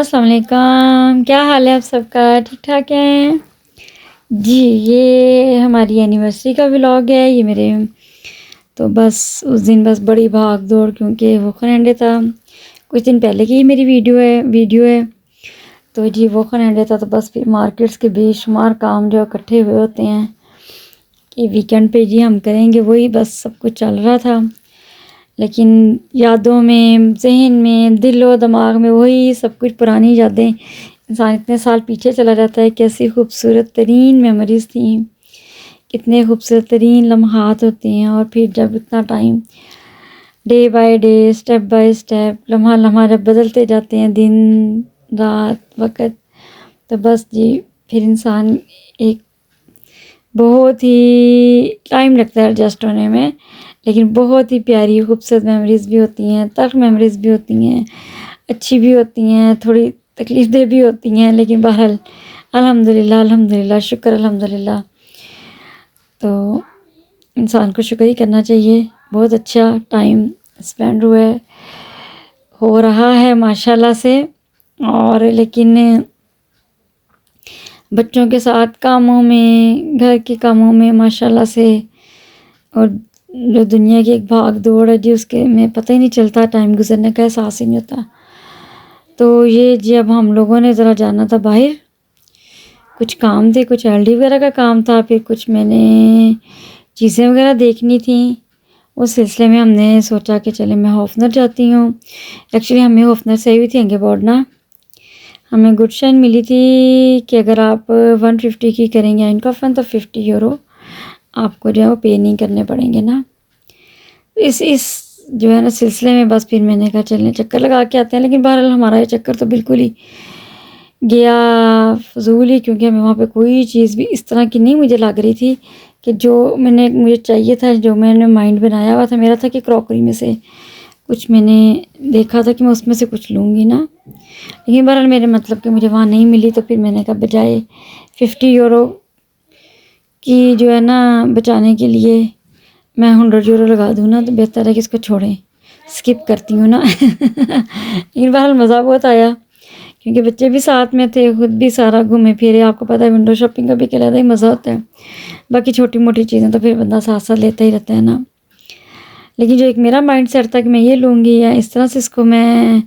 अस्सलाम वालेकुम, क्या हाल है आप सबका? ठीक ठाक हैं जी। ये हमारी एनिवर्सरी का व्लॉग है। ये मेरे तो बस उस दिन बस बड़ी भाग दौड़, क्योंकि वो खनंडे था। कुछ दिन पहले की मेरी वीडियो है। तो जी वो खनंडे था, तो बस फिर मार्केट्स के बेशुमार काम जो इकट्ठे हुए होते हैं कि वीकेंड पे जी हम करेंगे, वही बस सब कुछ चल रहा था। लेकिन यादों में, जहन में, दिलो दिमाग में वही सब कुछ पुरानी यादें। इंसान इतने साल पीछे चला जाता है, कैसी खूबसूरत तरीन मेमोरीज़ थी, कितने खूबसूरत तरीन लम्हात होते हैं। और फिर जब इतना time, day by day, step by step, लम्हा लम्हा जब बदलते जाते हैं, दिन रात वक़्त, तो बस जी फिर इंसान एक बहुत ही टाइम लगता है एडजस्ट होने में। लेकिन बहुत ही प्यारी खूबसूरत मेमोरीज़ भी होती हैं, तल्ख़ मेमोरीज़ भी होती हैं, अच्छी भी होती हैं, थोड़ी तकलीफ़देह भी होती हैं। लेकिन बहरहाल अल्हम्दुलिल्लाह शुक्र अल्हम्दुलिल्लाह। तो इंसान को शुक्र ही करना चाहिए। बहुत अच्छा टाइम स्पेंड हुआ है, हो रहा है माशाल्लाह से। और लेकिन बच्चों के साथ कामों में, घर के कामों में माशाल्लाह से, और जो दुनिया की एक भाग दौड़ है जी, उसके में पता ही नहीं चलता, टाइम गुजरने का एहसास ही नहीं होता। तो ये जब हम लोगों ने ज़रा जाना था बाहर, कुछ काम थे, कुछ एलडी वगैरह का काम था, फिर कुछ मैंने चीज़ें वगैरह देखनी थी। उस सिलसिले में हमने सोचा कि चले मैं हॉफनर जाती हूँ। एक्चुअली हमें हॉफनर से आई हुई थी अंगेबॉर्ड ना, हमें गुड शाइन मिली थी कि अगर आप 150 की करेंगे इनका फ़न, तो 50 यूरो आपको जो है वो पे नहीं करने पड़ेंगे ना। इस जो है ना सिलसिले में बस फिर मैंने कहा चलें चक्कर लगा के आते हैं। लेकिन बहरहाल हमारा ये चक्कर तो बिल्कुल ही गया फ़ज़ूल ही, क्योंकि हमें वहाँ पे कोई चीज़ भी इस तरह की नहीं मुझे लग रही थी कि जो मुझे चाहिए था, जो मैंने माइंड बनाया हुआ था मेरा था कि क्रॉकरी में से कुछ मैंने देखा था कि मैं उसमें से कुछ लूँगी ना। लेकिन बहरहाल मेरे मतलब कि मुझे वहाँ नहीं मिली, तो फिर मैंने कहा बजाय 50 यूरो की जो है ना बचाने के लिए मैं 100 यूरो लगा दूँ ना, तो बेहतर है कि इसको छोड़ें, स्किप करती हूँ ना। लेकिन बहरहाल मज़ा बहुत आया, क्योंकि बच्चे भी साथ में थे, खुद भी सारा घूमे फिरे। आपको पता है विंडो शॉपिंग का भी एक अलग ही मज़ा होता है। बाकी छोटी मोटी चीज़ें तो फिर बंदा साथ साथ लेता ही रहता है ना। लेकिन जो एक मेरा माइंड सेट था कि मैं ये लूँगी या इस तरह से इसको मैं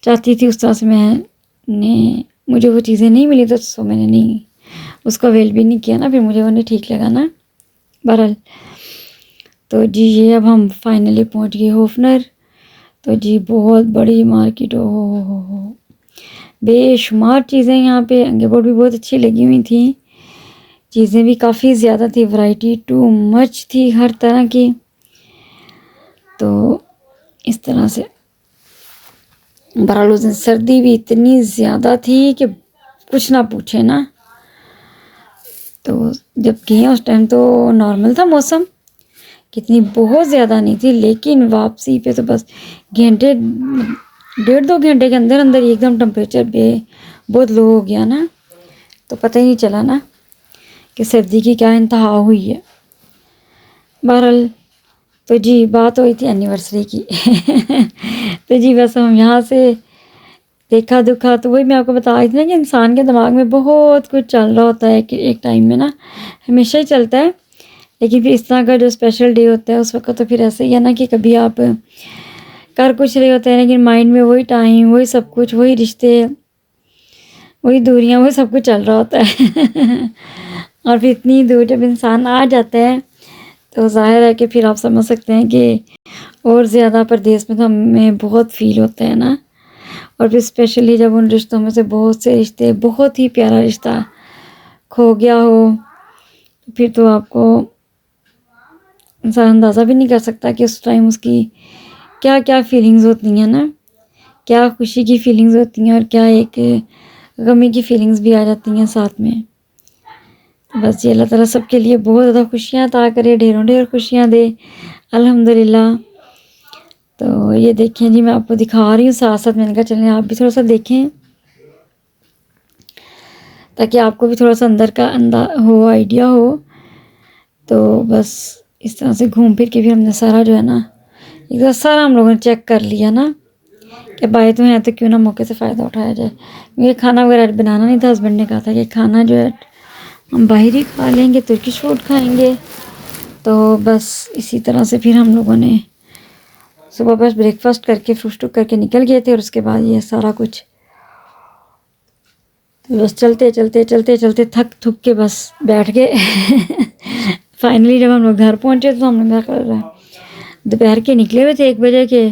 चाहती थी, उस तरह से मुझे वो चीज़ें नहीं मिली, तो सो मैंने नहीं उसको अवेल भी नहीं किया ना, फिर मुझे वो नहीं ठीक लगा ना। बहरहाल तो जी ये अब हम फाइनली पहुंच गए होफनर। तो जी बहुत बड़ी मार्केट, हो बेशुमार चीज़ें यहाँ पे। अंगेबोर्ड भी बहुत अच्छी लगी हुई थी, चीज़ें भी काफ़ी ज़्यादा थी, वैरायटी टू मच थी हर तरह की। तो इस तरह से बहरहाल उस दिन सर्दी भी इतनी ज़्यादा थी कि कुछ ना पूछे ना। तो जब गए उस टाइम तो नॉर्मल था मौसम, कितनी बहुत ज़्यादा नहीं थी। लेकिन वापसी पे तो बस घंटे, 1.5-2 घंटे के अंदर अंदर ही एकदम टेम्परेचर पे बहुत लो हो गया ना। तो पता ही नहीं चला ना कि सर्दी की क्या इंतहा हुई है। बहरहाल तो जी बात हुई थी एनिवर्सरी की। तो जी बस हम यहाँ से देखा दुखा, तो वही मैं आपको बता रही थी ना कि इंसान के दिमाग में बहुत कुछ चल रहा होता है कि एक टाइम में ना, हमेशा ही चलता है। लेकिन फिर इस तरह का जो स्पेशल डे होता है उस वक्त तो फिर ऐसे ही है ना कि कभी आप कर कुछ रहे होते हैं, लेकिन माइंड में वही टाइम, वही सब कुछ, वही रिश्ते, वही दूरियां, वही सब कुछ चल रहा होता है। और फिर इतनी दूर जब इंसान आ जाता है, तो ज़ाहिर है कि फिर आप समझ सकते हैं कि और ज़्यादा परदेस में तो हमें बहुत फ़ील होता है ना। और फिर स्पेशली जब उन रिश्तों में से बहुत से रिश्ते, बहुत ही प्यारा रिश्ता खो गया हो, तो फिर तो आपको इंसान अंदाज़ा भी नहीं कर सकता कि उस टाइम उसकी क्या क्या फीलिंग्स होती हैं ना, क्या खुशी की फीलिंग्स होती हैं और क्या एक गमी की फीलिंग्स भी आ जाती हैं साथ में। तो बस ये अल्लाह ताला सबके लिए बहुत ज़्यादा खुशियाँ अता करे, ढेरों ढेर खुशियाँ दे अल्हम्दुलिल्लाह। तो ये देखें जी, मैं आपको दिखा रही हूँ साथ साथ, मैंने कहा चलें आप भी थोड़ा सा देखें, ताकि आपको भी थोड़ा सा अंदर का हो, आइडिया हो। तो बस इस तरह से घूम फिर के फिर हमने सारा जो है ना, एक सारा हम लोगों ने चेक कर लिया ना कि अब आए तो हैं तो क्यों ना मौके से फ़ायदा उठाया जाए। ये खाना वगैरह बनाना नहीं था, हस्बैंड ने कहा था कि खाना जो है हम बाहर ही खा लेंगे, तुर्किश फूड खाएंगे। तो बस इसी तरह से फिर हम लोगों ने सुबह बस ब्रेकफास्ट करके फ्रूट करके निकल गए थे, और उसके बाद ये सारा कुछ तो बस चलते चलते चलते चलते थक थुक के बस बैठ गए। फाइनली जब हम लोग घर पहुँचे तो हमने क्या कर रहा है, दोपहर के निकले हुए थे 1 बजे के,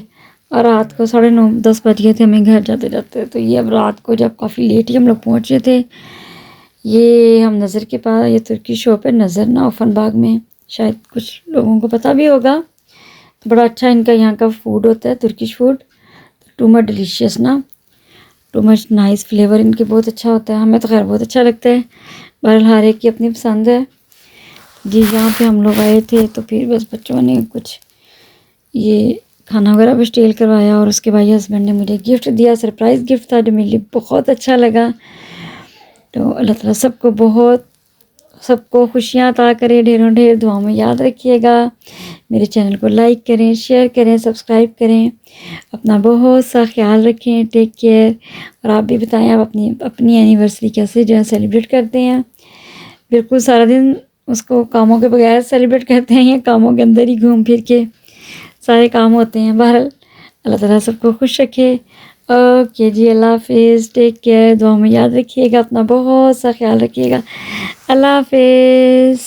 और रात को 9:30-10 बज गए थे हमें घर जाते जाते। तो ये अब रात को जब काफ़ी लेट ही हम लोग पहुँचे थे, ये हम नज़र के पास, ये तुर्की शॉप है नज़र ना ओफनबाग में, शायद कुछ लोगों को पता भी होगा। तो बड़ा अच्छा इनका यहाँ का फूड होता है, Turkish food, too much delicious ना, टू मच नाइस फ्लेवर इनके बहुत अच्छा होता है। हमें तो खैर बहुत अच्छा लगता है, बहरहाल हर एक की अपनी पसंद है जी। यहाँ पे हम लोग आए थे तो फिर बस बच्चों ने कुछ ये खाना वगैरह भी स्टेल करवाया, और उसके बाद हस्बैंड ने मुझे गिफ्ट दिया, सरप्राइज़ गिफ्ट था जो मेरे लिए बहुत अच्छा लगा। तो अल्लाह ताला सबको खुशियाँ अता करे, ढेरों ढेर दुआओं में याद रखिएगा। मेरे चैनल को लाइक करें, शेयर करें, सब्सक्राइब करें। अपना बहुत सा ख्याल रखें, टेक केयर। और आप भी बताएं आप अपनी एनिवर्सरी कैसे जो है सेलिब्रेट करते हैं। बिल्कुल सारा दिन उसको कामों के बगैर सेलिब्रेट करते हैं, या कामों के अंदर ही घूम फिर के सारे काम होते हैं। बहरहाल अल्लाह ताला सबको खुश रखे। ओके जी, अल्लाह हाफिज़, टेक केयर, दुआ में याद रखिएगा, अपना बहुत सा ख्याल रखिएगा। अल्लाह हाफिज़।